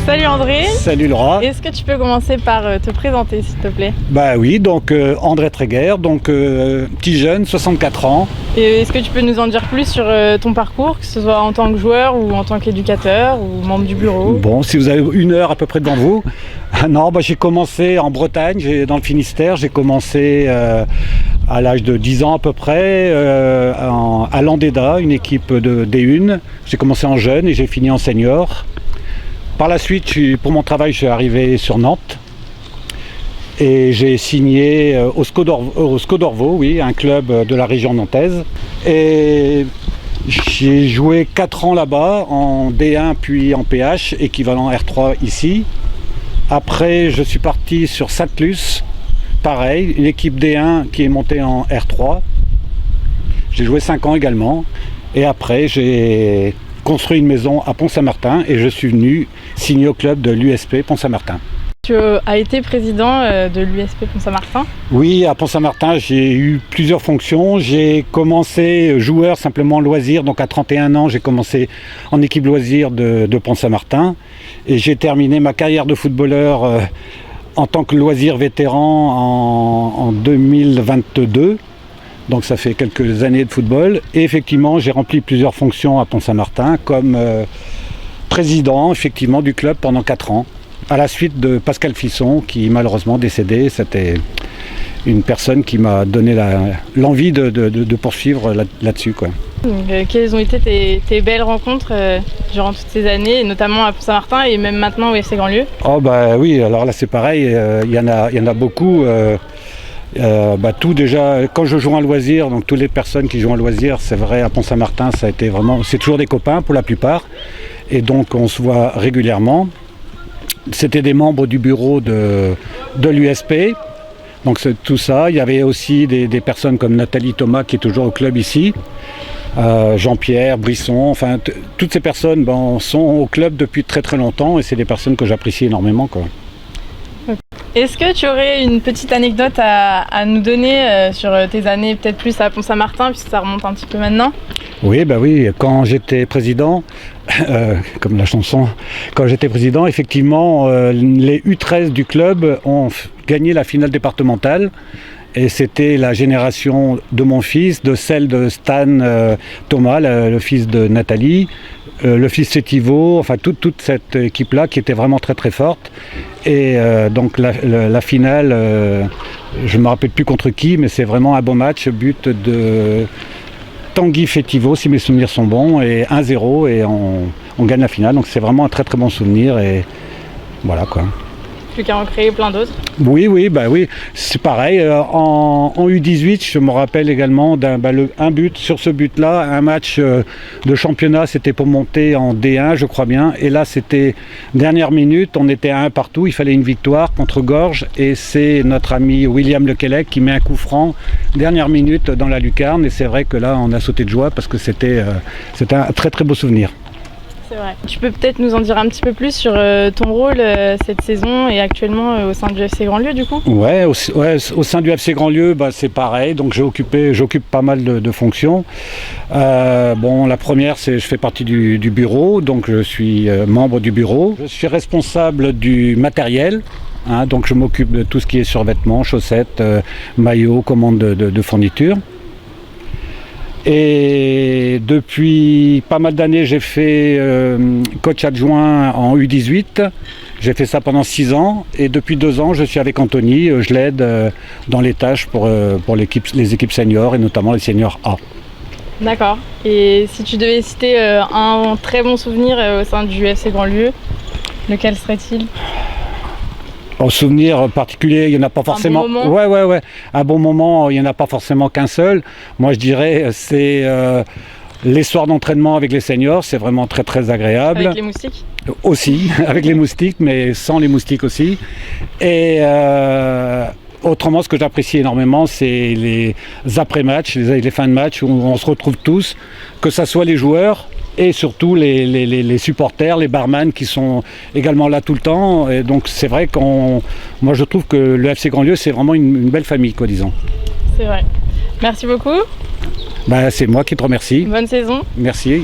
Salut André. Salut Laura. Est-ce que tu peux commencer par te présenter s'il te plaît? Bah oui, donc André Tréguer, donc petit jeune, 64 ans. Et est-ce que tu peux nous en dire plus sur ton parcours, que ce soit en tant que joueur ou en tant qu'éducateur ou membre du bureau? Bon, si vous avez une heure à peu près devant vous. Non, bah, j'ai commencé en Bretagne, dans le Finistère, j'ai commencé à l'âge de 10 ans à peu près, à Landéda, une équipe de D1. J'ai commencé en jeune et j'ai fini en senior. Par la suite, pour mon travail, je suis arrivé sur Nantes et j'ai signé au Scodorvo, oui, un club de la région nantaise. Et j'ai joué 4 ans là-bas, en D1 puis en PH, équivalent R3 ici. Après, je suis parti sur Sainte-Luce, pareil, une équipe D1 qui est montée en R3. J'ai joué 5 ans également. Et après, j'ai construit une maison à Pont-Saint-Martin et je suis venu signer au club de l'USP Pont-Saint-Martin. Tu as été président de l'USP Pont-Saint-Martin? Oui, à Pont-Saint-Martin, j'ai eu plusieurs fonctions. J'ai commencé joueur simplement loisir, donc à 31 ans, j'ai commencé en équipe loisir de Pont-Saint-Martin. Et j'ai terminé ma carrière de footballeur en tant que loisir vétéran en 2022. Donc ça fait quelques années de football. Et effectivement, j'ai rempli plusieurs fonctions à Pont-Saint-Martin comme président effectivement du club pendant 4 ans. À la suite de Pascal Fisson qui malheureusement décédé. C'était une personne qui m'a donné l'envie de poursuivre là-dessus, quoi. Donc, quelles ont été tes belles rencontres durant toutes ces années, et notamment à Pont-Saint-Martin et même maintenant au FC Grandlieu? Oh bah oui, alors là c'est pareil, il y en a beaucoup. Tout déjà, quand je joue en loisir, donc toutes les personnes qui jouent en loisir, c'est vrai, à Pont-Saint-Martin, ça a été vraiment, c'est toujours des copains pour la plupart, et donc on se voit régulièrement. C'était des membres du bureau de l'USP, donc c'est tout ça. Il y avait aussi des personnes comme Nathalie Thomas qui est toujours au club ici, Jean-Pierre, Brisson, enfin toutes ces personnes sont au club depuis très très longtemps et c'est des personnes que j'apprécie énormément, quoi. Est-ce que tu aurais une petite anecdote à nous donner sur tes années, peut-être plus à Pont-Saint-Martin, puisque ça remonte un petit peu maintenant? Oui, bah oui, quand j'étais président, comme la chanson, quand j'étais président, effectivement, les U13 du club ont gagné la finale départementale. Et c'était la génération de mon fils, de celle de Stan Thomas, le fils de Nathalie, le fils de Thibaut, enfin toute cette équipe-là qui était vraiment très très forte. Et donc la finale, je ne me rappelle plus contre qui, mais c'est vraiment un bon match, but de Tanguy Fétivo, si mes souvenirs sont bons, et 1-0 et on gagne la finale. Donc c'est vraiment un très très bon souvenir et voilà, quoi. Plus qu'à en créer plein d'autres. Oui, c'est pareil. En U18, je me rappelle également un but. Sur ce but-là, un match de championnat, c'était pour monter en D1, je crois bien. Et là, c'était dernière minute, on était à 1 partout. Il fallait une victoire contre Gorges. Et c'est notre ami William Lequelec qui met un coup franc, dernière minute dans la lucarne. Et c'est vrai que là, on a sauté de joie parce que c'était un très très beau souvenir. C'est vrai. Tu peux peut-être nous en dire un petit peu plus sur ton rôle cette saison et actuellement au sein du FC Grandlieu du coup? Ouais, au sein du FC Grandlieu, c'est pareil, donc j'occupe pas mal de fonctions. La première, c'est je fais partie du bureau, donc je suis membre du bureau. Je suis responsable du matériel. Donc je m'occupe de tout ce qui est survêtements, chaussettes, maillots, commandes de fournitures. Et depuis pas mal d'années, j'ai fait coach adjoint en U18. J'ai fait ça pendant 6 ans. Et depuis 2 ans, je suis avec Anthony. Je l'aide dans les tâches pour les équipes seniors et notamment les seniors A. D'accord. Et si tu devais citer un très bon souvenir au sein du FC Grandlieu, lequel serait-il? En souvenir particulier, il n'y en a pas forcément. Un bon moment. Ouais. Un bon moment, il n'y en a pas forcément qu'un seul. Moi, je dirais, c'est les soirs d'entraînement avec les seniors, c'est vraiment très très agréable. Avec les moustiques? Aussi, avec les moustiques, mais sans les moustiques aussi. Et autrement, ce que j'apprécie énormément, c'est les après-matchs, les fins de match où on se retrouve tous, que ce soit les joueurs et surtout les supporters, les barman qui sont également là tout le temps. Et donc c'est vrai moi je trouve que le FC Grandlieu c'est vraiment une belle famille, quoi, disons. C'est vrai. Merci beaucoup. C'est moi qui te remercie. Bonne saison. Merci.